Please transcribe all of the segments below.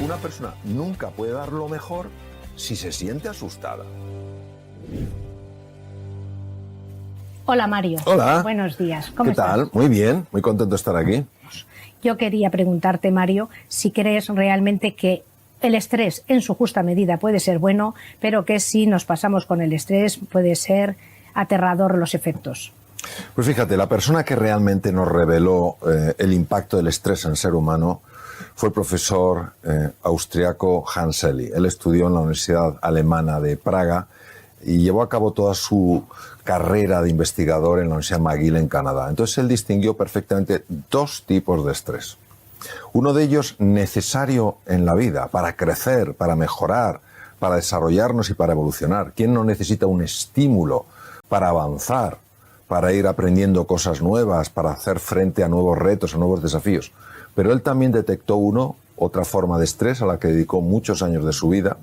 Una persona nunca puede dar lo mejor si se siente asustada. Hola Mario. Hola. Buenos días. ¿Cómo estás? ¿Qué tal? Muy bien, muy contento de estar aquí. Yo quería preguntarte, Mario, si crees realmente que el estrés en su justa medida puede ser bueno, pero que si nos pasamos con el estrés puede ser aterrador los efectos. Pues fíjate, la persona que realmente nos reveló el impacto del estrés en el ser humano fue el profesor austriaco Hans Selye. Él estudió en la Universidad Alemana de Praga y llevó a cabo toda su carrera de investigador en la Universidad McGill en Canadá. Entonces él distinguió perfectamente dos tipos de estrés. Uno de ellos necesario en la vida, para crecer, para mejorar, para desarrollarnos y para evolucionar. ¿Quién no necesita un estímulo para avanzar, para ir aprendiendo cosas nuevas, para hacer frente a nuevos retos, a nuevos desafíos? Pero él también detectó otra forma de estrés a la que dedicó muchos años de su vida,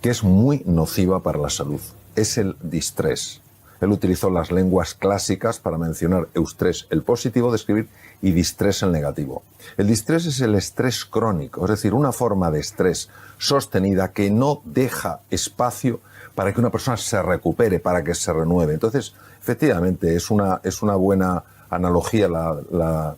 que es muy nociva para la salud. Es el distrés. Él utilizó las lenguas clásicas para mencionar eustrés, el positivo de escribir, y distrés, el negativo. El distrés es el estrés crónico, es decir, una forma de estrés sostenida que no deja espacio para que una persona se recupere, para que se renueve. Entonces, efectivamente, es una buena analogía la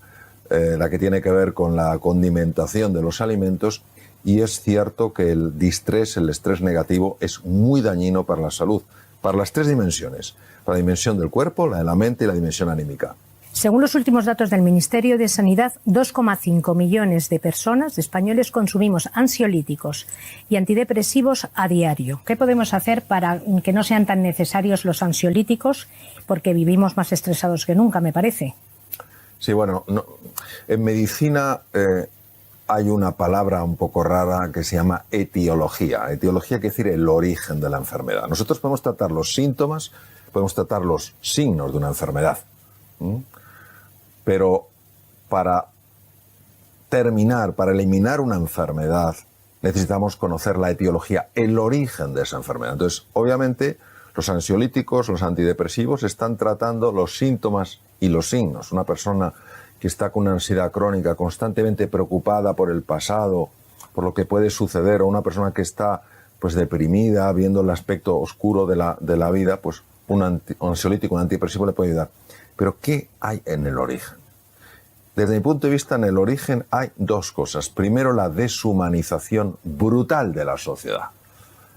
que tiene que ver con la condimentación de los alimentos, y es cierto que el distrés, el estrés negativo, es muy dañino para la salud, para las tres dimensiones, para la dimensión del cuerpo, la de la mente y la dimensión anímica. Según los últimos datos del Ministerio de Sanidad, 2,5 millones de personas, de españoles, consumimos ansiolíticos y antidepresivos a diario. ¿Qué podemos hacer para que no sean tan necesarios los ansiolíticos? Porque vivimos más estresados que nunca, me parece. Sí, bueno, en medicina hay una palabra un poco rara que se llama etiología. Etiología quiere decir el origen de la enfermedad. Nosotros podemos tratar los síntomas, podemos tratar los signos de una enfermedad. Pero para eliminar una enfermedad, necesitamos conocer la etiología, el origen de esa enfermedad. Entonces, obviamente, los ansiolíticos, los antidepresivos están tratando los síntomas y los signos. Una persona que está con una ansiedad crónica, constantemente preocupada por el pasado, por lo que puede suceder, o una persona que está pues deprimida, viendo el aspecto oscuro de la vida, pues un ansiolítico, un antidepresivo le puede ayudar. Pero ¿qué hay en el origen? Desde mi punto de vista, en el origen hay dos cosas. Primero, la deshumanización brutal de la sociedad.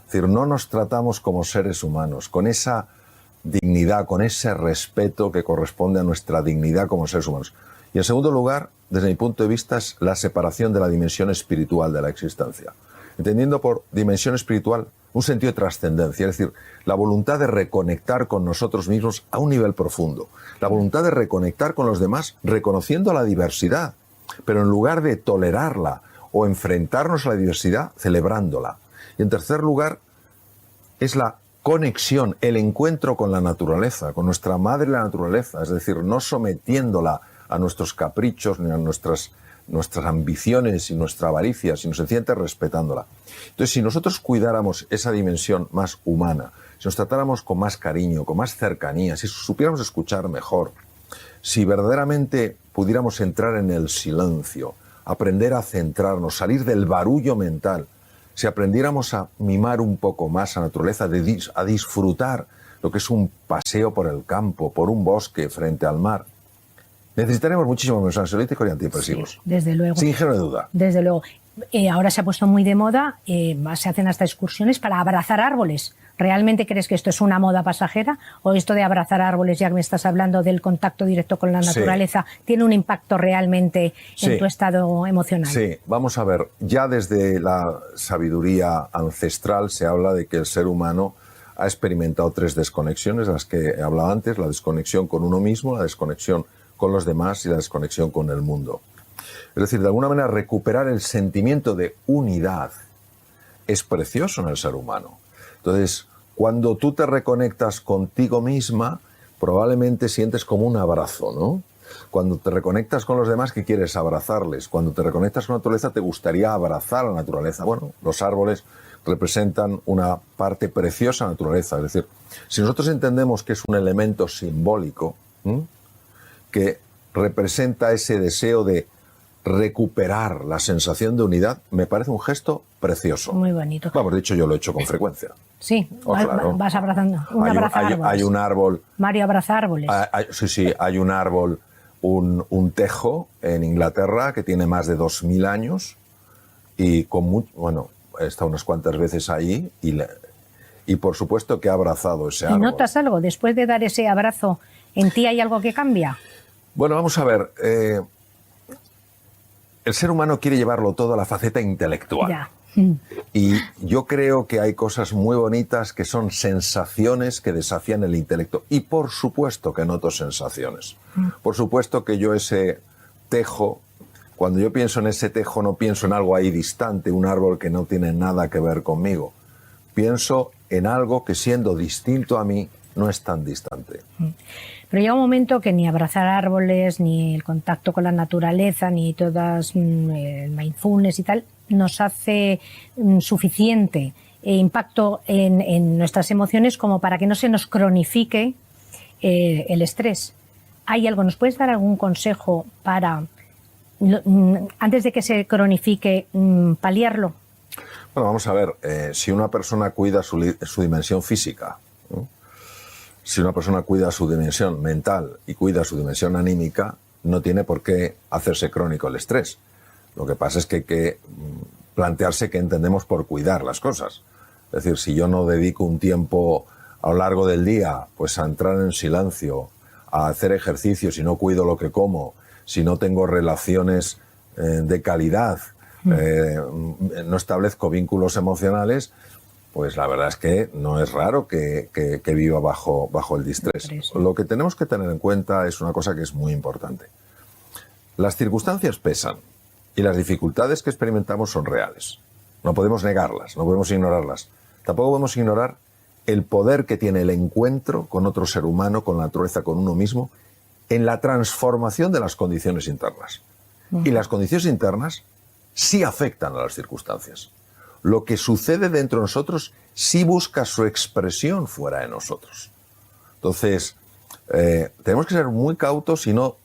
Es decir, no nos tratamos como seres humanos, con esa dignidad, con ese respeto que corresponde a nuestra dignidad como seres humanos. Y en segundo lugar, desde mi punto de vista, es la separación de la dimensión espiritual de la existencia. Entendiendo por dimensión espiritual un sentido de trascendencia, es decir, la voluntad de reconectar con nosotros mismos a un nivel profundo, la voluntad de reconectar con los demás reconociendo la diversidad, pero en lugar de tolerarla o enfrentarnos a la diversidad, celebrándola. Y en tercer lugar, es la conexión, el encuentro con la naturaleza, con nuestra madre la naturaleza, es decir, no sometiéndola a nuestros caprichos ni a nuestras ambiciones y nuestra avaricia, sino sencillamente respetándola. Entonces, si nosotros cuidáramos esa dimensión más humana, si nos tratáramos con más cariño, con más cercanía, si supiéramos escuchar mejor, si verdaderamente pudiéramos entrar en el silencio, aprender a centrarnos, salir del barullo mental, si aprendiéramos a mimar un poco más a la naturaleza, a disfrutar lo que es un paseo por el campo, por un bosque frente al mar, necesitaremos muchísimo menos ansiolíticos y antidepresivos. Sí, desde luego. Sin género de duda. Desde luego. Ahora se ha puesto muy de moda, se hacen hasta excursiones para abrazar árboles. ¿Realmente crees que esto es una moda pasajera? ¿O esto de abrazar árboles, ya que me estás hablando del contacto directo con la naturaleza, tiene un impacto realmente en tu estado emocional? Sí, vamos a ver. Ya desde la sabiduría ancestral se habla de que el ser humano ha experimentado tres desconexiones, las que he hablado antes: la desconexión con uno mismo, la desconexión con los demás y la desconexión con el mundo. Es decir, de alguna manera recuperar el sentimiento de unidad es precioso en el ser humano. Entonces, cuando tú te reconectas contigo misma, probablemente sientes como un abrazo, ¿no? Cuando te reconectas con los demás, ¿qué quieres? Abrazarles. Cuando te reconectas con la naturaleza, te gustaría abrazar a la naturaleza. Bueno, los árboles representan una parte preciosa de la naturaleza. Es decir, si nosotros entendemos que es un elemento simbólico, que representa ese deseo de recuperar la sensación de unidad, me parece un gesto precioso. Muy bonito. Vamos, de hecho yo lo he hecho con frecuencia. Sí, claro. vas abrazando. Hay un árbol. Mario abraza árboles. Sí, hay un árbol, un tejo en Inglaterra que tiene más de 2000 años y he estado unas cuantas veces ahí y por supuesto que ha abrazado ese árbol. ¿Y notas algo? Después de dar ese abrazo, ¿en ti hay algo que cambia? Bueno, vamos a ver. El ser humano quiere llevarlo todo a la faceta intelectual. Ya. Y yo creo que hay cosas muy bonitas que son sensaciones que desafían el intelecto. Y por supuesto que noto sensaciones. Por supuesto que yo ese tejo, cuando yo pienso en ese tejo no pienso en algo ahí distante, un árbol que no tiene nada que ver conmigo. Pienso en algo que siendo distinto a mí no es tan distante. Pero llega un momento que ni abrazar árboles, ni el contacto con la naturaleza, ni todas el mindfulness y tal, nos hace suficiente impacto en nuestras emociones como para que no se nos cronifique el estrés. ¿Hay algo? ¿Nos puedes dar algún consejo para, antes de que se cronifique, paliarlo? Bueno, vamos a ver, si una persona cuida su dimensión física, ¿no? Si una persona cuida su dimensión mental y cuida su dimensión anímica, no tiene por qué hacerse crónico el estrés. Lo que pasa es que hay que plantearse qué entendemos por cuidar las cosas. Es decir, si yo no dedico un tiempo a lo largo del día pues a entrar en silencio, a hacer ejercicio, si no cuido lo que como, si no tengo relaciones de calidad, no establezco vínculos emocionales, pues la verdad es que no es raro que viva bajo el distrés. Lo que tenemos que tener en cuenta es una cosa que es muy importante. Las circunstancias pesan y las dificultades que experimentamos son reales. No podemos negarlas, no podemos ignorarlas. Tampoco podemos ignorar el poder que tiene el encuentro con otro ser humano, con la naturaleza, con uno mismo, en la transformación de las condiciones internas. Y las condiciones internas sí afectan a las circunstancias. Lo que sucede dentro de nosotros sí busca su expresión fuera de nosotros. Entonces, tenemos que ser muy cautos y no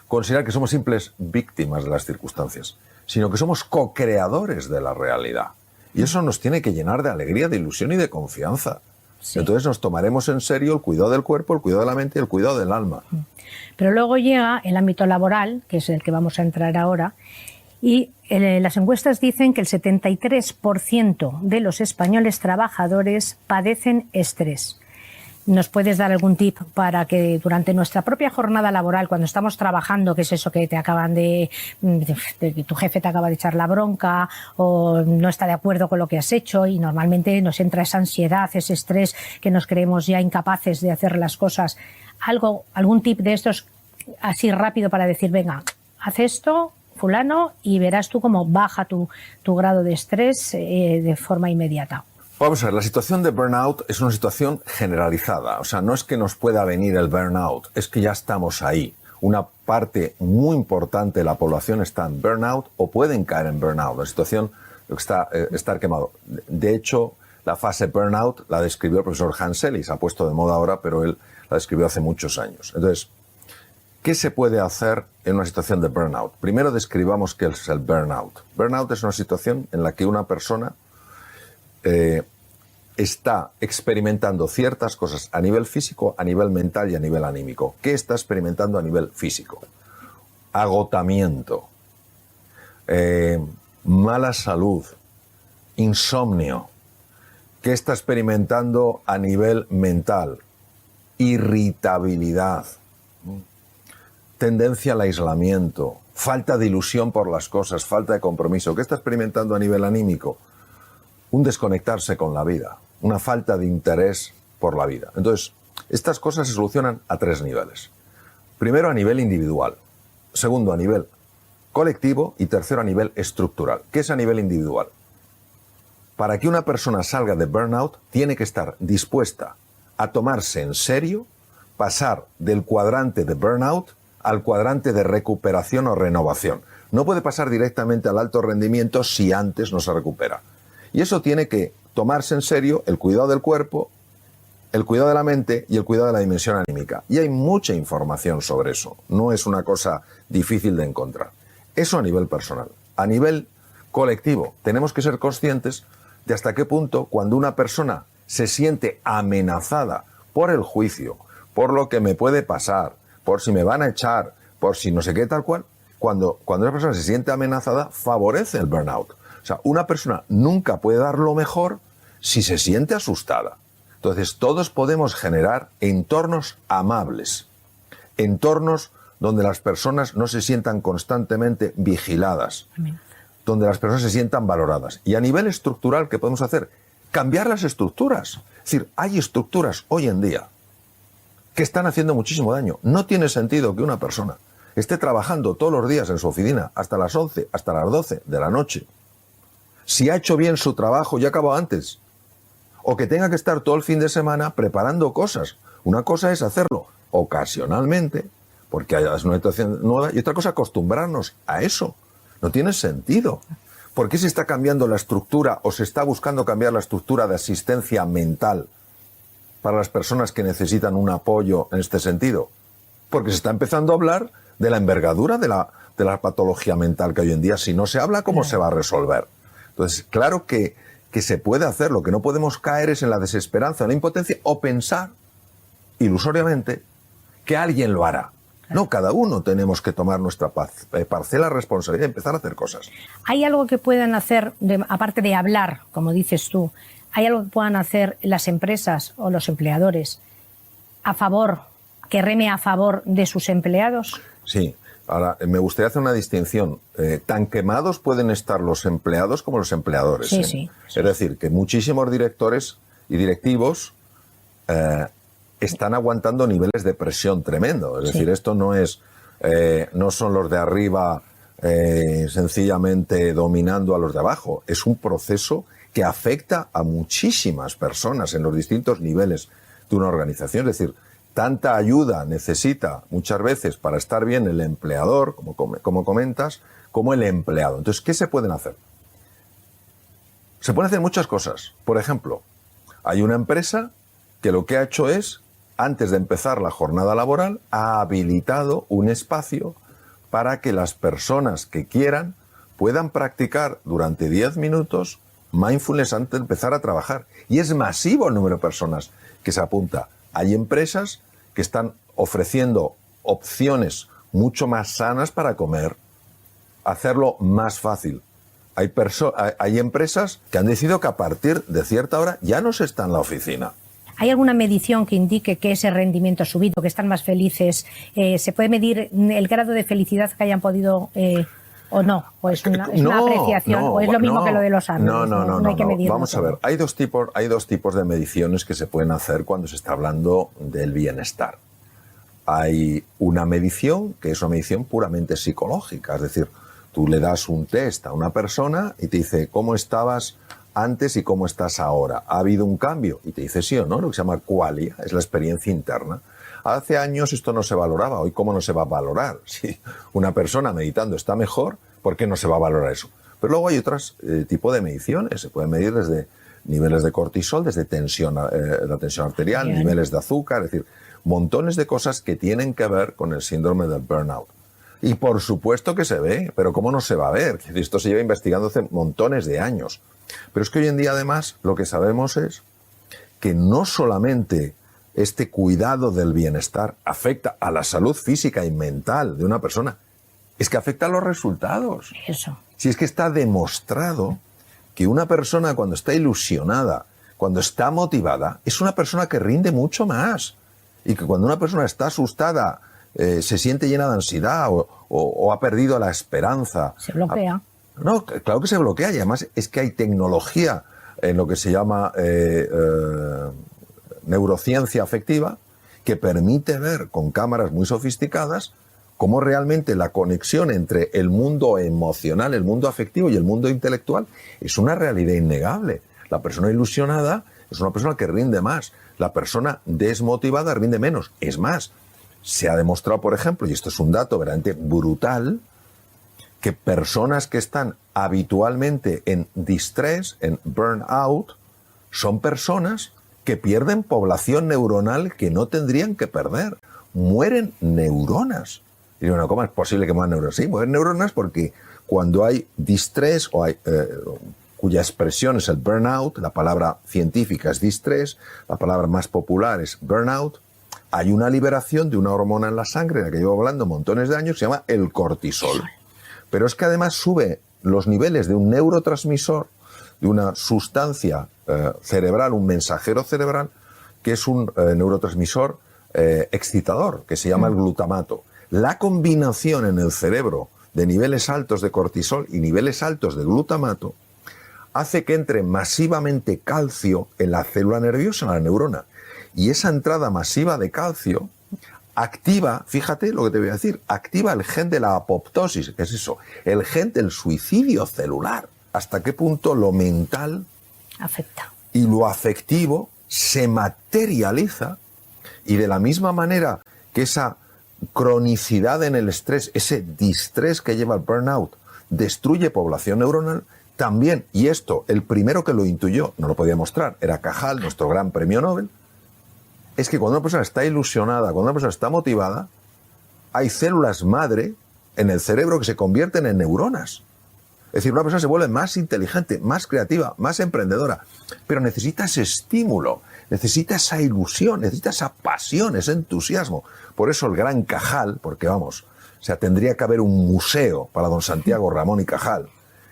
considerar que somos simples víctimas de las circunstancias, sino que somos co-creadores de la realidad. Y eso nos tiene que llenar de alegría, de ilusión y de confianza. Sí. Entonces nos tomaremos en serio el cuidado del cuerpo, el cuidado de la mente y el cuidado del alma. Pero luego llega el ámbito laboral, que es el que vamos a entrar ahora, y las encuestas dicen que el 73% de los españoles trabajadores padecen estrés. ¿Nos puedes dar algún tip para que durante nuestra propia jornada laboral, cuando estamos trabajando, que es eso que te acaban tu jefe te acaba de echar la bronca o no está de acuerdo con lo que has hecho y normalmente nos entra esa ansiedad, ese estrés que nos creemos ya incapaces de hacer las cosas? ¿Algún tip de estos así rápido para decir, venga, haz esto, fulano, y verás tú cómo baja tu grado de estrés de forma inmediata? Vamos a ver, la situación de burnout es una situación generalizada. O sea, no es que nos pueda venir el burnout, es que ya estamos ahí. Una parte muy importante de la población está en burnout o pueden caer en burnout. La situación está estar quemado. De hecho, la fase burnout la describió el profesor Hans Selye, se ha puesto de moda ahora, pero él la describió hace muchos años. Entonces, ¿qué se puede hacer en una situación de burnout? Primero describamos qué es el burnout. Burnout es una situación en la que una persona está experimentando ciertas cosas a nivel físico, a nivel mental y a nivel anímico. ¿Qué está experimentando a nivel físico? Agotamiento, mala salud, insomnio. ¿Qué está experimentando a nivel mental? Irritabilidad, tendencia al aislamiento, falta de ilusión por las cosas, falta de compromiso. ¿Qué está experimentando a nivel anímico? Un desconectarse con la vida, una falta de interés por la vida. Entonces, estas cosas se solucionan a 3 niveles. Primero, a nivel individual. Segundo, a nivel colectivo. Y tercero, a nivel estructural. ¿Qué es a nivel individual? Para que una persona salga de burnout, tiene que estar dispuesta a tomarse en serio, pasar del cuadrante de burnout al cuadrante de recuperación o renovación. No puede pasar directamente al alto rendimiento si antes no se recupera. Y eso tiene que tomarse en serio el cuidado del cuerpo, el cuidado de la mente y el cuidado de la dimensión anímica. Y hay mucha información sobre eso. No es una cosa difícil de encontrar. Eso a nivel personal. A nivel colectivo, tenemos que ser conscientes de hasta qué punto cuando una persona se siente amenazada por el juicio, por lo que me puede pasar, por si me van a echar, por si no sé qué tal cual, cuando una persona se siente amenazada, favorece el burnout. O sea, una persona nunca puede dar lo mejor si se siente asustada. Entonces, todos podemos generar entornos amables, entornos donde las personas no se sientan constantemente vigiladas, donde las personas se sientan valoradas. Y a nivel estructural, ¿qué podemos hacer? Cambiar las estructuras. Es decir, hay estructuras hoy en día que están haciendo muchísimo daño. No tiene sentido que una persona esté trabajando todos los días en su oficina hasta las 11, hasta las 12 de la noche. Si ha hecho bien su trabajo, ya acabó antes. O que tenga que estar todo el fin de semana preparando cosas. Una cosa es hacerlo ocasionalmente, porque es una situación nueva, y otra cosa acostumbrarnos a eso. No tiene sentido. ¿Por qué se está cambiando la estructura o se está buscando cambiar la estructura de asistencia mental para las personas que necesitan un apoyo en este sentido? Porque se está empezando a hablar de la envergadura de la patología mental que hoy en día, si no se habla, ¿cómo se va a resolver? Entonces, claro que se puede hacer. Lo que no podemos caer es en la desesperanza, en la impotencia, o pensar ilusoriamente que alguien lo hará. No, cada uno tenemos que tomar nuestra parcela de responsabilidad y empezar a hacer cosas. ¿Hay algo que puedan hacer, aparte de hablar, como dices tú, hay algo que puedan hacer las empresas o los empleadores a favor, que reme a favor de sus empleados? Sí. Ahora, me gustaría hacer una distinción. Tan quemados pueden estar los empleados como los empleadores. Sí, sí. Es decir, que muchísimos directores y directivos están aguantando niveles de presión tremendo. Es decir, esto no son los de arriba sencillamente dominando a los de abajo. Es un proceso que afecta a muchísimas personas en los distintos niveles de una organización. Es decir, tanta ayuda necesita muchas veces para estar bien el empleador, como comentas, como el empleado. Entonces, ¿qué se pueden hacer? Se pueden hacer muchas cosas. Por ejemplo, hay una empresa que lo que ha hecho es, antes de empezar la jornada laboral, ha habilitado un espacio para que las personas que quieran puedan practicar durante 10 minutos mindfulness antes de empezar a trabajar. Y es masivo el número de personas que se apunta. Hay empresas que están ofreciendo opciones mucho más sanas para comer, hacerlo más fácil. Hay empresas que han decidido que a partir de cierta hora ya no se está en la oficina. ¿Hay alguna medición que indique que ese rendimiento ha subido, que están más felices? ¿Se puede medir el grado de felicidad que hayan podido o no? ¿O es una apreciación? ¿O es lo mismo que lo de los árboles? No hay que medirlo. Vamos a ver, hay dos tipos de mediciones que se pueden hacer cuando se está hablando del bienestar. Hay una medición que es una medición puramente psicológica, es decir, tú le das un test a una persona y te dice cómo estabas antes y cómo estás ahora. ¿Ha habido un cambio? Y te dice sí o no, lo que se llama qualia, es la experiencia interna. Hace años esto no se valoraba, hoy ¿cómo no se va a valorar? Si una persona meditando está mejor, ¿por qué no se va a valorar eso? Pero luego hay otros tipos de mediciones, se pueden medir desde niveles de cortisol, desde la tensión arterial, niveles de azúcar, es decir, montones de cosas que tienen que ver con el síndrome del burnout. Y por supuesto que se ve, pero ¿cómo no se va a ver? Esto se lleva investigando hace montones de años. Pero es que hoy en día, además, lo que sabemos es que no solamente este cuidado del bienestar afecta a la salud física y mental de una persona, es que afecta a los resultados. Eso. Si es que está demostrado que una persona cuando está ilusionada, cuando está motivada, es una persona que rinde mucho más. Y que cuando una persona está asustada, se siente llena de ansiedad o ha perdido la esperanza. Se bloquea. No, claro que se bloquea, y además es que hay tecnología en lo que se llama neurociencia afectiva que permite ver con cámaras muy sofisticadas cómo realmente la conexión entre el mundo emocional, el mundo afectivo y el mundo intelectual es una realidad innegable. La persona ilusionada es una persona que rinde más, la persona desmotivada rinde menos. Es más, se ha demostrado, por ejemplo, y esto es un dato verdaderamente brutal, que personas que están habitualmente en distrés, en burnout, son personas que pierden población neuronal que no tendrían que perder. Mueren neuronas. Es Y bueno, ¿cómo es posible que muevan neuronas? Sí, mueven neuronas porque cuando hay distrés o hay, cuya expresión es el burnout, la palabra científica es distrés, la palabra más popular es burnout, hay una liberación de una hormona en la sangre, de la que llevo hablando montones de años, que se llama el cortisol. Pero es que además sube los niveles de un neurotransmisor, de una sustancia cerebral, un mensajero cerebral, que es un neurotransmisor excitador, que se llama el glutamato. La combinación en el cerebro de niveles altos de cortisol y niveles altos de glutamato hace que entre masivamente calcio en la célula nerviosa, en la neurona. Y esa entrada masiva de calcio activa, fíjate lo que te voy a decir, activa el gen de la apoptosis, que es eso, el gen del suicidio celular. ¿Hasta qué punto lo mental afecta y lo afectivo se materializa? Y de la misma manera que esa cronicidad en el estrés, ese distrés que lleva el burnout, destruye población neuronal, también, y esto, el primero que lo intuyó, no lo podía mostrar, era Cajal, nuestro gran premio Nobel, es que cuando una persona está ilusionada, cuando una persona está motivada, hay células madre en el cerebro que se convierten en neuronas. Es decir, una persona se vuelve más inteligente, más creativa, más emprendedora, pero necesita ese estímulo, necesita esa ilusión, necesita esa pasión, ese entusiasmo. Por eso el gran Cajal, porque vamos, o sea, tendría que haber un museo para don Santiago Ramón y Cajal.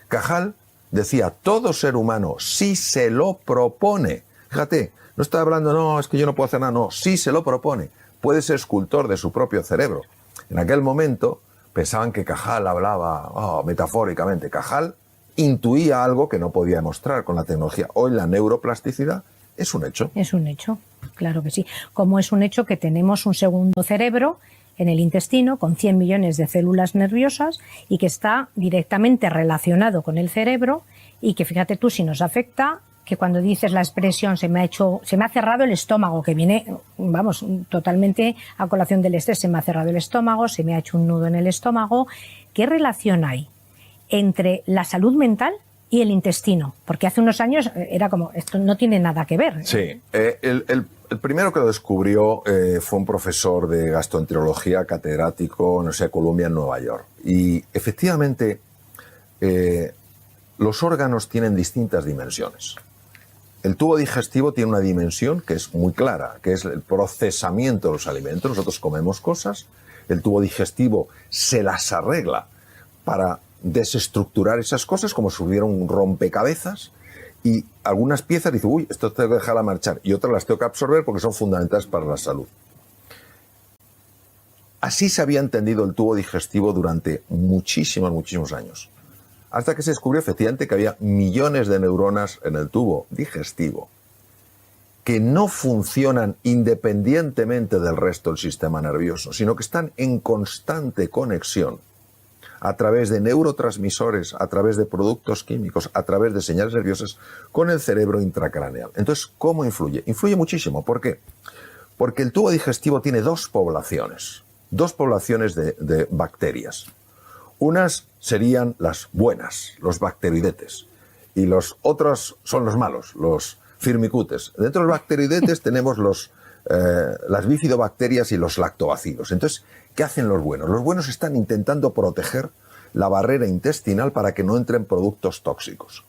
Cajal decía, todo ser humano, si se lo propone, fíjate, no está hablando, no, es que yo no puedo hacer nada, no, si se lo propone, puede ser escultor de su propio cerebro. En aquel momento pensaban que Cajal hablaba metafóricamente. Cajal intuía algo que no podía demostrar con la tecnología. Hoy la neuroplasticidad es un hecho. Es un hecho, claro que sí. Como es un hecho que tenemos un segundo cerebro en el intestino con 100 millones de células nerviosas y que está directamente relacionado con el cerebro y que, fíjate tú, si nos afecta, que cuando dices la expresión se me ha cerrado el estómago, que viene, vamos, totalmente a colación del estrés, se me ha cerrado el estómago, se me ha hecho un nudo en el estómago. ¿Qué relación hay entre la salud mental y el intestino? Porque hace unos años era como, esto no tiene nada que ver. Sí, el primero que lo descubrió fue un profesor de gastroenterología catedrático en la Universidad de Columbia en Nueva York. Y efectivamente los órganos tienen distintas dimensiones. El tubo digestivo tiene una dimensión que es muy clara, que es el procesamiento de los alimentos. Nosotros comemos cosas, el tubo digestivo se las arregla para desestructurar esas cosas como si hubiera un rompecabezas y algunas piezas dicen, uy, esto tengo que dejarla marchar, y otras las tengo que absorber porque son fundamentales para la salud. Así se había entendido el tubo digestivo durante muchísimos años. Hasta que se descubrió efectivamente que había millones de neuronas en el tubo digestivo que no funcionan independientemente del resto del sistema nervioso, sino que están en constante conexión a través de neurotransmisores, a través de productos químicos, a través de señales nerviosas con el cerebro intracraneal. Entonces, ¿cómo influye? Influye muchísimo. ¿Por qué? Porque el tubo digestivo tiene dos poblaciones de bacterias. Unas serían las buenas, los bacteroidetes, y los otros son los malos, los firmicutes. Dentro de los bacteroidetes tenemos las bifidobacterias y los lactobacilos. Entonces, ¿qué hacen los buenos? Los buenos están intentando proteger la barrera intestinal para que no entren productos tóxicos.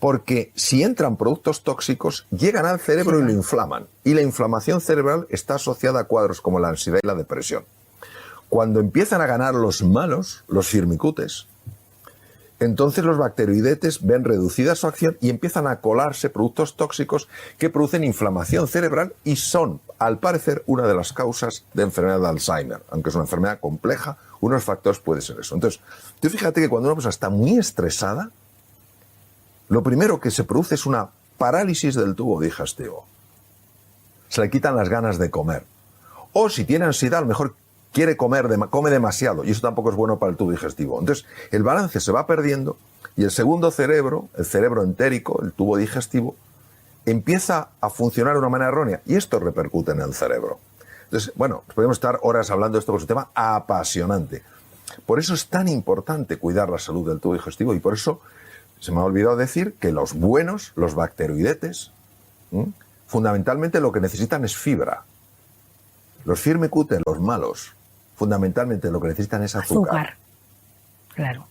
Porque si entran productos tóxicos, llegan al cerebro y lo inflaman. Y la inflamación cerebral está asociada a cuadros como la ansiedad y la depresión. Cuando empiezan a ganar los malos, los firmicutes, entonces los bacteroidetes ven reducida su acción y empiezan a colarse productos tóxicos que producen inflamación cerebral y son, al parecer, una de las causas de enfermedad de Alzheimer. Aunque es una enfermedad compleja, uno de los factores puede ser eso. Entonces, tú fíjate que cuando una persona está muy estresada, lo primero que se produce es una parálisis del tubo digestivo. Se le quitan las ganas de comer. O si tiene ansiedad, a lo mejor come demasiado, y eso tampoco es bueno para el tubo digestivo. Entonces, el balance se va perdiendo y el segundo cerebro, el cerebro entérico, el tubo digestivo, empieza a funcionar de una manera errónea y esto repercute en el cerebro. Entonces, bueno, podemos estar horas hablando de esto, porque es un tema apasionante. Por eso es tan importante cuidar la salud del tubo digestivo y por eso se me ha olvidado decir que los buenos, los bacteroidetes, fundamentalmente lo que necesitan es fibra. Los firmicutes, los malos, fundamentalmente lo que necesitan es azúcar. Claro.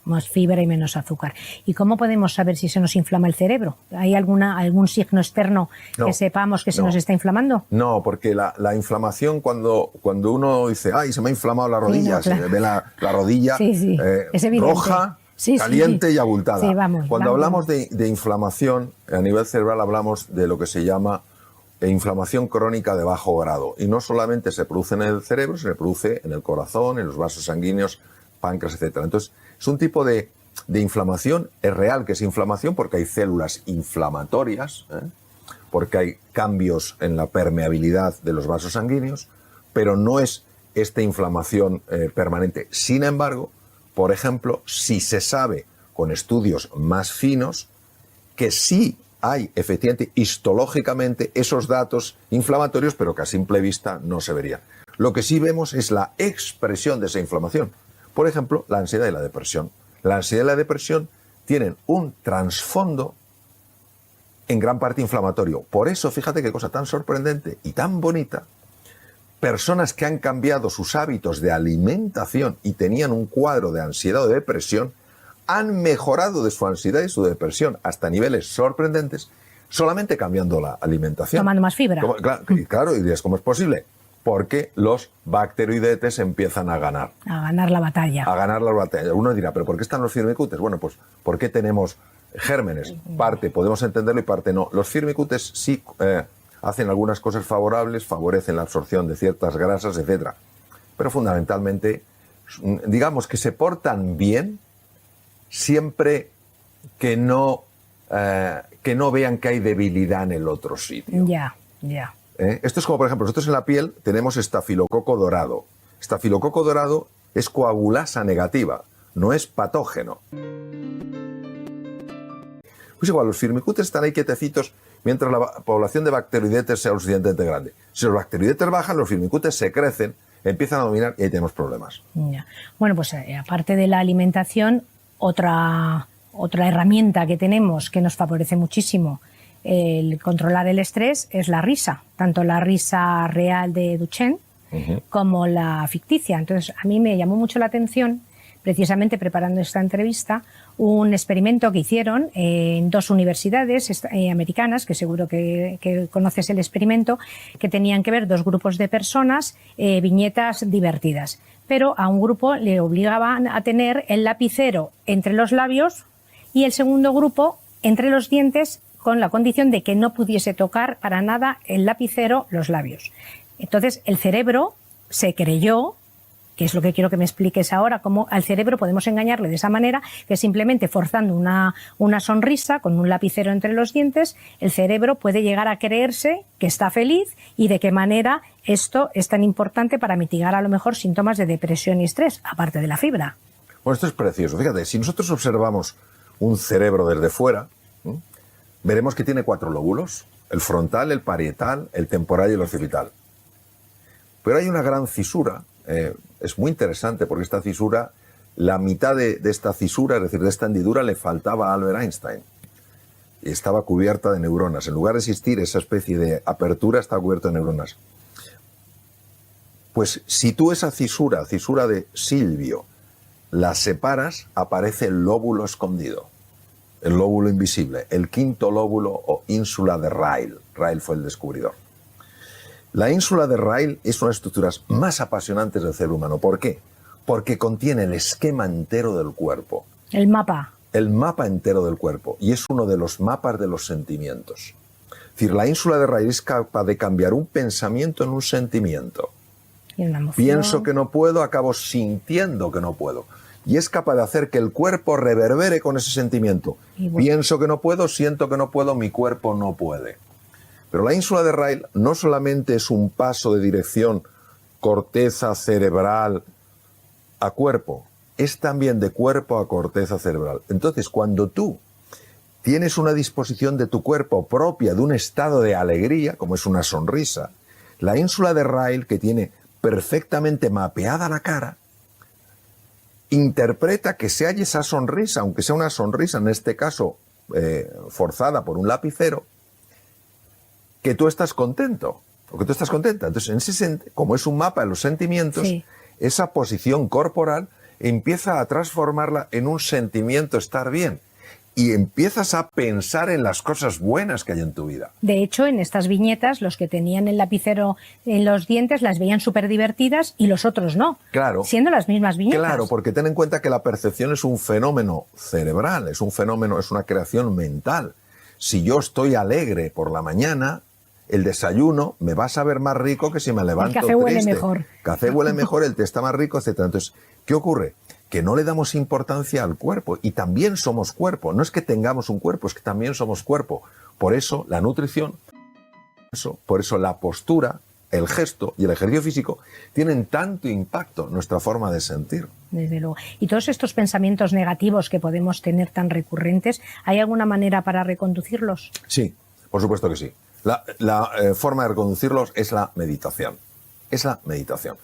Más fibra y menos azúcar. ¿Y cómo podemos saber si se nos inflama el cerebro? ¿Hay algún signo externo que sepamos que se nos está inflamando? No, porque la inflamación, cuando uno dice, ay, se me ha inflamado la rodilla, Sí, no, claro. se ve la rodilla es evidente. roja, caliente y abultada. Sí, Cuando hablamos de inflamación, a nivel cerebral hablamos de lo que se llama inflamación crónica de bajo grado. Y no solamente se produce en el cerebro, se produce en el corazón, en los vasos sanguíneos, páncreas, etcétera. Entonces, es un tipo de inflamación, es real que es inflamación porque hay células inflamatorias, porque hay cambios en la permeabilidad de los vasos sanguíneos, pero no es esta inflamación permanente. Sin embargo, por ejemplo, si se sabe con estudios más finos que sí hay efectivamente histológicamente esos datos inflamatorios, pero que a simple vista no se verían. Lo que sí vemos es la expresión de esa inflamación. Por ejemplo, la ansiedad y la depresión. La ansiedad y la depresión tienen un trasfondo en gran parte inflamatorio. Por eso, fíjate qué cosa tan sorprendente y tan bonita. Personas que han cambiado sus hábitos de alimentación y tenían un cuadro de ansiedad o de depresión, han mejorado de su ansiedad y su depresión hasta niveles sorprendentes solamente cambiando la alimentación. Tomando más fibra. Claro, y dices, ¿cómo es posible? Porque los bacteroidetes empiezan a ganar. A ganar la batalla. A ganar la batalla. Uno dirá, ¿pero por qué están los firmicutes? Bueno, pues porque tenemos gérmenes. Parte podemos entenderlo y parte no. Los firmicutes sí hacen algunas cosas favorables, favorecen la absorción de ciertas grasas, etcétera. Pero fundamentalmente, digamos que se portan bien siempre que no vean que hay debilidad en el otro sitio. Ya. Esto es como, por ejemplo, nosotros en la piel tenemos estafilococo dorado. Estafilococo dorado es coagulasa negativa, no es patógeno. Pues igual, los firmicutes están ahí quietecitos mientras la población de bacteroidetes sea lo suficientemente grande. Si los bacteroidetes bajan, los firmicutes se crecen, empiezan a dominar y ahí tenemos problemas. Ya. Bueno, pues aparte de la alimentación, otra herramienta que tenemos que nos favorece muchísimo el controlar el estrés es la risa, tanto la risa real de Duchenne como la ficticia. Entonces, a mí me llamó mucho la atención, precisamente preparando esta entrevista, un experimento que hicieron en 2 universidades americanas, que seguro que conoces el experimento, que tenían que ver 2 grupos de personas, viñetas divertidas. Pero a un grupo le obligaban a tener el lapicero entre los labios y el segundo grupo entre los dientes, con la condición de que no pudiese tocar para nada el lapicero los labios. Entonces el cerebro se creyó, que es lo que quiero que me expliques ahora, cómo al cerebro podemos engañarle de esa manera, que simplemente forzando una sonrisa con un lapicero entre los dientes, el cerebro puede llegar a creerse que está feliz y de qué manera esto es tan importante para mitigar a lo mejor síntomas de depresión y estrés, aparte de la fibra. Bueno, esto es precioso. Fíjate, si nosotros observamos un cerebro desde fuera, veremos que tiene 4 lóbulos: el frontal, el parietal, el temporal y el occipital. Pero hay una gran cisura, es muy interesante porque esta cisura, la mitad de esta cisura, es decir, de esta hendidura, le faltaba a Albert Einstein. Y estaba cubierta de neuronas. En lugar de existir esa especie de apertura, estaba cubierta de neuronas. Pues si tú esa cisura de Silvio, la separas, aparece el lóbulo escondido. El lóbulo invisible, el 5º lóbulo o ínsula de Ryle. Ryle fue el descubridor. La ínsula de Ryle es una de las estructuras más apasionantes del cerebro humano. ¿Por qué? Porque contiene el esquema entero del cuerpo. El mapa. El mapa entero del cuerpo. Y es uno de los mapas de los sentimientos. Es decir, la ínsula de Ryle es capaz de cambiar un pensamiento en un sentimiento. Y una emoción. Pienso que no puedo, acabo sintiendo que no puedo. Y es capaz de hacer que el cuerpo reverbere con ese sentimiento. Bueno, pienso que no puedo, siento que no puedo, mi cuerpo no puede. Pero la ínsula de Ryle no solamente es un paso de dirección corteza cerebral a cuerpo, es también de cuerpo a corteza cerebral. Entonces, cuando tú tienes una disposición de tu cuerpo propia, de un estado de alegría, como es una sonrisa, la ínsula de Ryle, que tiene perfectamente mapeada la cara, interpreta que se halle esa sonrisa, aunque sea una sonrisa, en este caso forzada por un lapicero, que tú estás contento. o que tú estás contenta. Entonces, como es un mapa de los sentimientos, sí, esa posición corporal empieza a transformarla en un sentimiento estar bien. Y empiezas a pensar en las cosas buenas que hay en tu vida. De hecho, en estas viñetas, los que tenían el lapicero en los dientes las veían súper divertidas y los otros no. Claro. Siendo las mismas viñetas. Claro, porque ten en cuenta que la percepción es un fenómeno cerebral, es un fenómeno, es una creación mental. Si yo estoy alegre por la mañana, el desayuno me va a saber más rico que si me levanto triste. El café huele mejor. El café huele mejor, el té está más rico, etc. Entonces, ¿qué ocurre? Que no le damos importancia al cuerpo, y también somos cuerpo. No es que tengamos un cuerpo, es que también somos cuerpo. Por eso la nutrición, por eso la postura, el gesto y el ejercicio físico tienen tanto impacto en nuestra forma de sentir. Desde luego. Y todos estos pensamientos negativos que podemos tener tan recurrentes, ¿hay alguna manera para reconducirlos? Sí, por supuesto que sí. La forma de reconducirlos es la meditación. Es la meditación.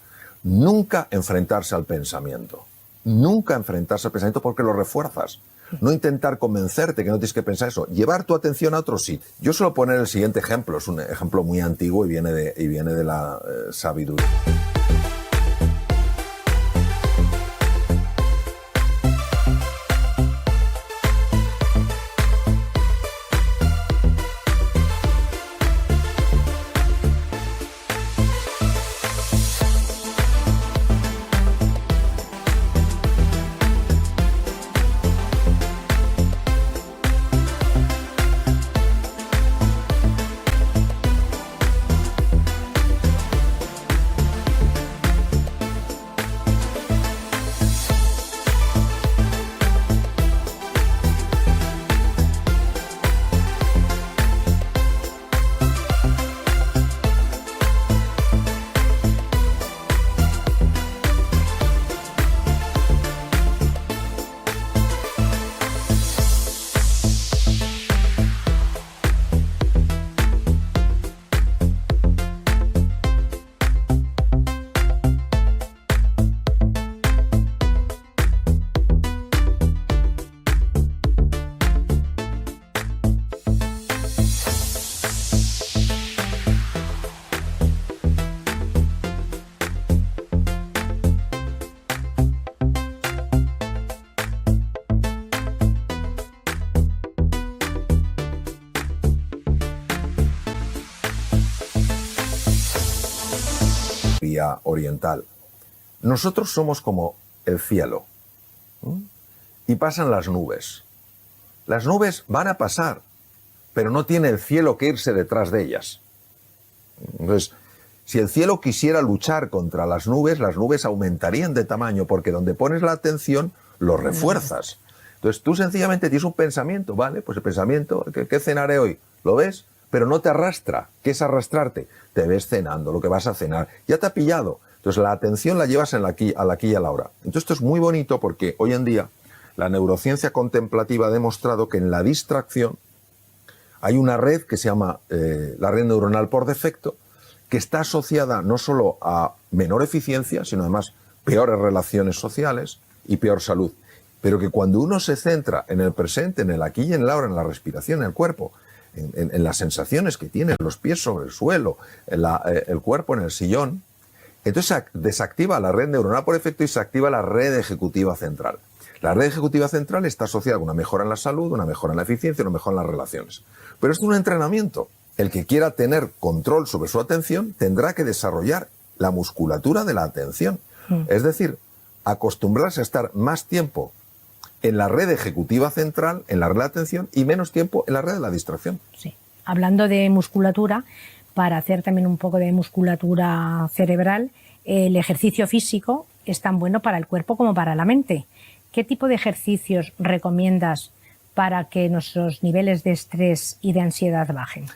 Nunca enfrentarse al pensamiento. Nunca enfrentarse al pensamiento porque lo refuerzas. No intentar convencerte que no tienes que pensar eso. Llevar tu atención a otro sitio. Yo suelo poner el siguiente ejemplo. Es un ejemplo muy antiguo y viene de la sabiduría. Oriental. Nosotros somos como el cielo, y pasan las nubes. Las nubes van a pasar, pero no tiene el cielo que irse detrás de ellas. Entonces, si el cielo quisiera luchar contra las nubes aumentarían de tamaño, porque donde pones la atención lo refuerzas. Entonces tú sencillamente tienes un pensamiento, ¿vale? Pues el pensamiento, ¿qué cenaré hoy? ¿Lo ves? Pero no te arrastra. ¿Qué es arrastrarte? Te ves cenando, lo que vas a cenar. Ya te ha pillado. Entonces la atención la llevas al aquí y a la ahora. Entonces esto es muy bonito porque hoy en día la neurociencia contemplativa ha demostrado que en la distracción hay una red que se llama la red neuronal por defecto, que está asociada no solo a menor eficiencia, sino además peores relaciones sociales y peor salud. Pero que cuando uno se centra en el presente, en el aquí y en el ahora, en la respiración, en el cuerpo, en las sensaciones que tiene, los pies sobre el suelo, el cuerpo en el sillón, entonces desactiva la red neuronal por efecto y se activa la red ejecutiva central. La red ejecutiva central está asociada a una mejora en la salud, una mejora en la eficiencia, una mejora en las relaciones. Pero esto es un entrenamiento. El que quiera tener control sobre su atención tendrá que desarrollar la musculatura de la atención. Es decir, acostumbrarse a estar más tiempo en la red ejecutiva central, en la red de atención, y menos tiempo en la red de la distracción. Sí. Hablando de musculatura, para hacer también un poco de musculatura cerebral, el ejercicio físico es tan bueno para el cuerpo como para la mente. ¿Qué tipo de ejercicios recomiendas para que nuestros niveles de estrés y de ansiedad bajen?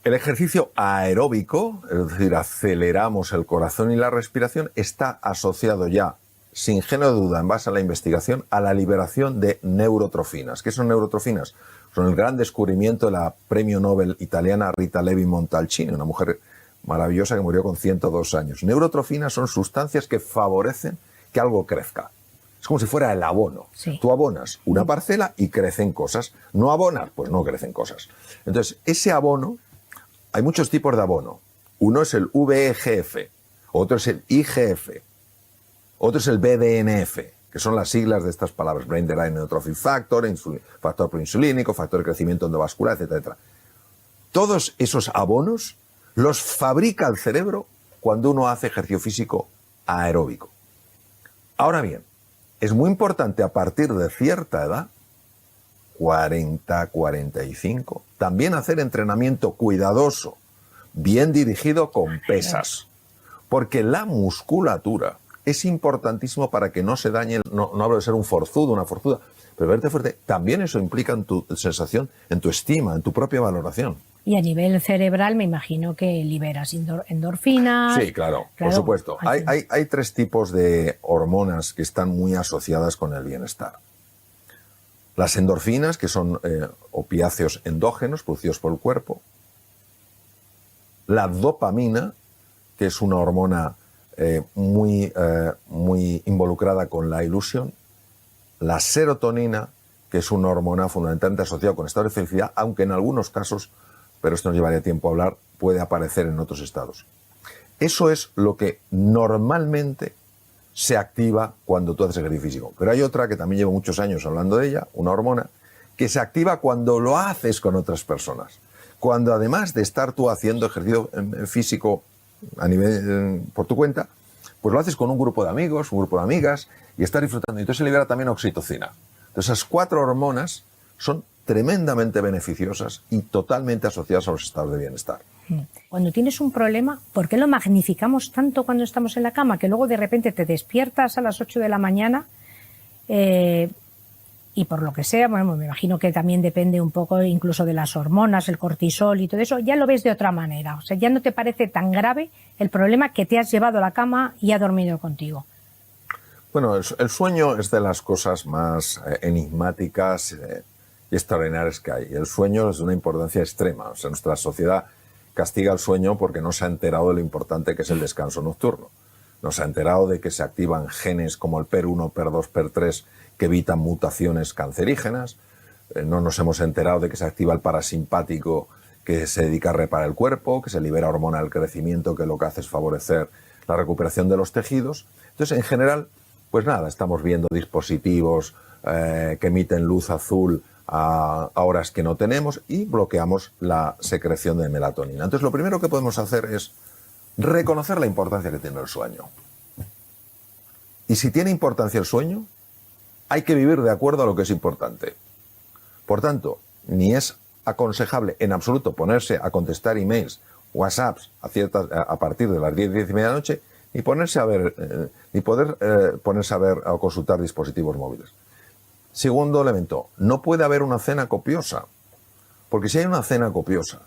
El ejercicio aeróbico, es decir, aceleramos el corazón y la respiración, está asociado ya, sin género de duda, en base a la investigación, a la liberación de neurotrofinas. ¿Qué son neurotrofinas? Son el gran descubrimiento de la premio Nobel italiana Rita Levi Montalcini, una mujer maravillosa que murió con 102 años. Neurotrofinas son sustancias que favorecen que algo crezca. Es como si fuera el abono. Sí. Tú abonas una parcela y crecen cosas. No abonas, pues no crecen cosas. Entonces, ese abono, hay muchos tipos de abono. Uno es el VEGF, otro es el IGF, otro es el BDNF, que son las siglas de estas palabras: Brain Derived Neurotrophic Factor, factor proinsulínico, factor de crecimiento endovascular, etcétera, etcétera. Todos esos abonos los fabrica el cerebro cuando uno hace ejercicio físico aeróbico. Ahora bien, es muy importante a partir de cierta edad, 40, 45, también hacer entrenamiento cuidadoso, bien dirigido con pesas, porque la musculatura es importantísimo para que no se dañe, no hablo de ser un forzudo, una forzuda, pero verte fuerte, también eso implica en tu sensación, en tu estima, en tu propia valoración. Y a nivel cerebral me imagino que liberas endorfinas. Sí, claro, por supuesto. Hay tres tipos de hormonas que están muy asociadas con el bienestar. Las endorfinas, que son opiáceos endógenos producidos por el cuerpo. La dopamina, que es una hormona muy involucrada con la ilusión. La serotonina, que es una hormona fundamentalmente asociada con estados de felicidad, aunque en algunos casos, pero esto nos llevaría tiempo a hablar, puede aparecer en otros estados. Eso es lo que normalmente se activa cuando tú haces ejercicio físico. Pero hay otra que también llevo muchos años hablando de ella, una hormona, que se activa cuando lo haces con otras personas. Cuando además de estar tú haciendo ejercicio físico a nivel por tu cuenta, pues lo haces con un grupo de amigos, un grupo de amigas, y estás disfrutando. Y entonces se libera también oxitocina. Entonces esas cuatro hormonas son tremendamente beneficiosas y totalmente asociadas a los estados de bienestar. Cuando tienes un problema, ¿por qué lo magnificamos tanto cuando estamos en la cama? Que luego de repente te despiertas a las 8 de la mañana y por lo que sea, bueno, me imagino que también depende un poco incluso de las hormonas, el cortisol y todo eso, ya lo ves de otra manera. O sea, ya no te parece tan grave el problema que te has llevado a la cama y ha dormido contigo. Bueno, el sueño es de las cosas más enigmáticas y extraordinarias que hay. El sueño es de una importancia extrema. O sea, nuestra sociedad castiga el sueño porque no se ha enterado de lo importante que es el descanso nocturno. No se ha enterado de que se activan genes como el PER1, PER2, PER3 que evitan mutaciones cancerígenas. No nos hemos enterado de que se activa el parasimpático que se dedica a reparar el cuerpo, que se libera hormona del crecimiento que lo que hace es favorecer la recuperación de los tejidos. Entonces, en general, pues nada, estamos viendo dispositivos que emiten luz azul a horas que no tenemos y bloqueamos la secreción de melatonina. Entonces, lo primero que podemos hacer es reconocer la importancia que tiene el sueño. Y si tiene importancia el sueño, hay que vivir de acuerdo a lo que es importante. Por tanto, ni es aconsejable en absoluto ponerse a contestar emails, WhatsApps a partir de las 10 y media de la noche, ni ponerse a ver, ni poder ponerse a ver o consultar dispositivos móviles. Segundo elemento, no puede haber una cena copiosa, porque si hay una cena copiosa,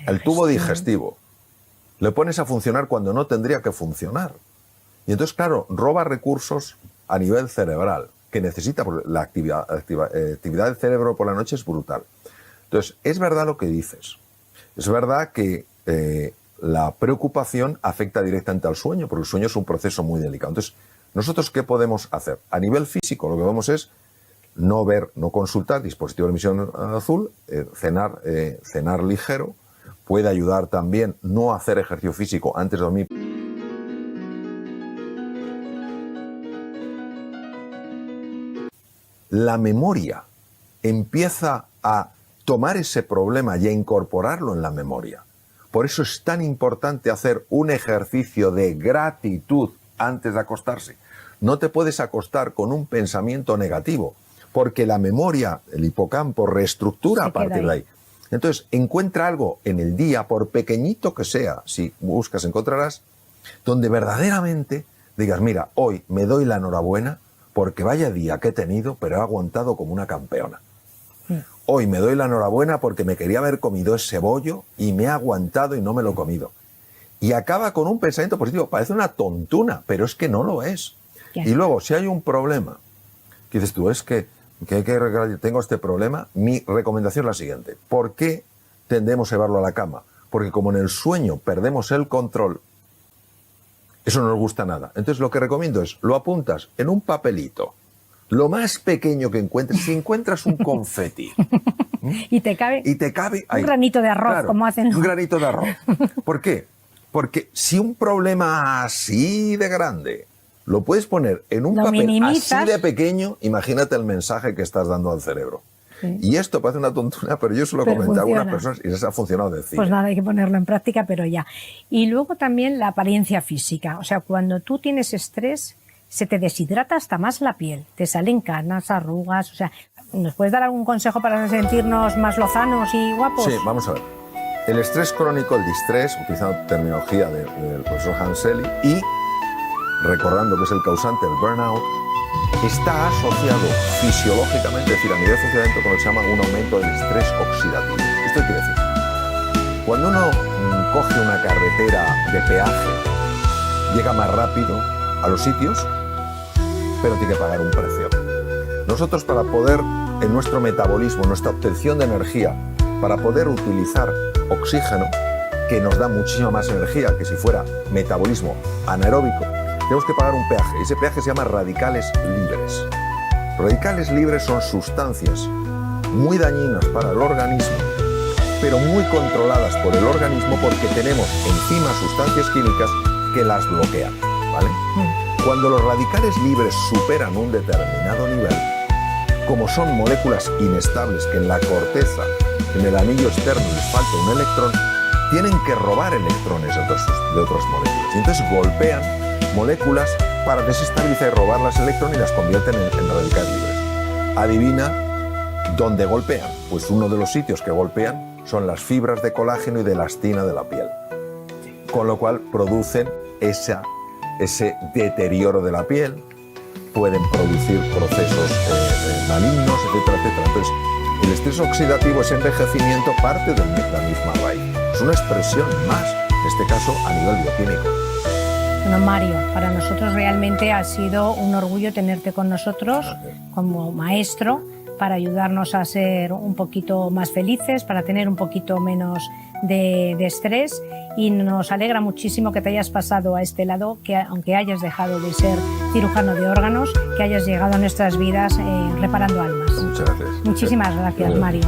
el tubo digestivo le pones a funcionar cuando no tendría que funcionar. Y entonces, claro, roba recursos a nivel cerebral que necesita, porque la actividad del cerebro por la noche es brutal. Entonces, es verdad lo que dices. Es verdad que la preocupación afecta directamente al sueño, porque el sueño es un proceso muy delicado. Entonces, ¿nosotros qué podemos hacer? A nivel físico, lo que vamos es no consultar dispositivo de emisión azul, cenar ligero. Puede ayudar también no hacer ejercicio físico antes de dormir. La memoria empieza a tomar ese problema y a incorporarlo en la memoria. Por eso es tan importante hacer un ejercicio de gratitud antes de acostarse. No te puedes acostar con un pensamiento negativo, porque la memoria, el hipocampo, reestructura a partir de ahí. Entonces, encuentra algo en el día, por pequeñito que sea, si buscas encontrarás, donde verdaderamente digas, mira, hoy me doy la enhorabuena porque vaya día que he tenido, pero he aguantado como una campeona. Hoy me doy la enhorabuena porque me quería haber comido ese bollo y me he aguantado y no me lo he comido. Y acaba con un pensamiento positivo. Parece una tontuna, pero es que no lo es. Y luego, si hay un problema, que dices tú, es que tengo este problema, mi recomendación es la siguiente. ¿Por qué tendemos a llevarlo a la cama? Porque como en el sueño perdemos el control, eso no nos gusta nada. Entonces lo que recomiendo es, lo apuntas en un papelito, lo más pequeño que encuentres, si encuentras un confeti. Y te cabe ahí. Un granito de arroz, claro, como hacen. Un granito de arroz. ¿Por qué? Porque si un problema así de grande lo puedes poner en un Lo papel minimizas. así de pequeño, imagínate el mensaje que estás dando al cerebro. Sí. Y esto parece una tontería, pero yo se lo Pero comenté a algunas funciona. personas y les ha funcionado de cine. Pues nada, hay que ponerlo en práctica, pero ya. Y luego también la apariencia física. O sea, cuando tú tienes estrés, se te deshidrata hasta más la piel. Te salen canas, arrugas. O sea, ¿nos puedes dar algún consejo para sentirnos más lozanos y guapos? Sí, vamos a ver. El estrés crónico, el distrés, utilizando terminología del profesor Hanseli, y recordando que es el causante del burnout, está asociado fisiológicamente, es decir, a nivel de funcionamiento, con lo que se llama un aumento del estrés oxidativo. ¿Esto qué quiere decir? Cuando uno coge una carretera de peaje, llega más rápido a los sitios, pero tiene que pagar un precio. Nosotros, para poder, en nuestro metabolismo, nuestra obtención de energía, para poder utilizar oxígeno, que nos da muchísima más energía que si fuera metabolismo anaeróbico, tenemos que pagar un peaje. Ese peaje se llama radicales libres. Radicales libres son sustancias muy dañinas para el organismo, pero muy controladas por el organismo porque tenemos encima sustancias químicas que las bloquean, ¿vale? Cuando los radicales libres superan un determinado nivel, como son moléculas inestables que en la corteza, en el anillo externo les falta un electrón, tienen que robar electrones de otras moléculas. Y entonces golpean moléculas para desestabilizar y robar las electrones y las convierten en radicales libres. Adivina dónde golpean. Pues uno de los sitios que golpean son las fibras de colágeno y de elastina de la piel. Con lo cual producen ese deterioro de la piel, pueden producir procesos malignos, etcétera, etcétera. Entonces, el estrés oxidativo, ese envejecimiento, parte de la misma raíz. Es una expresión más, en este caso, a nivel bioquímico. Bueno, Mario, para nosotros realmente ha sido un orgullo tenerte con nosotros como maestro para ayudarnos a ser un poquito más felices, para tener un poquito menos de estrés, y nos alegra muchísimo que te hayas pasado a este lado, que aunque hayas dejado de ser cirujano de órganos, que hayas llegado a nuestras vidas reparando almas. Muchas gracias. Muchísimas gracias, Mario.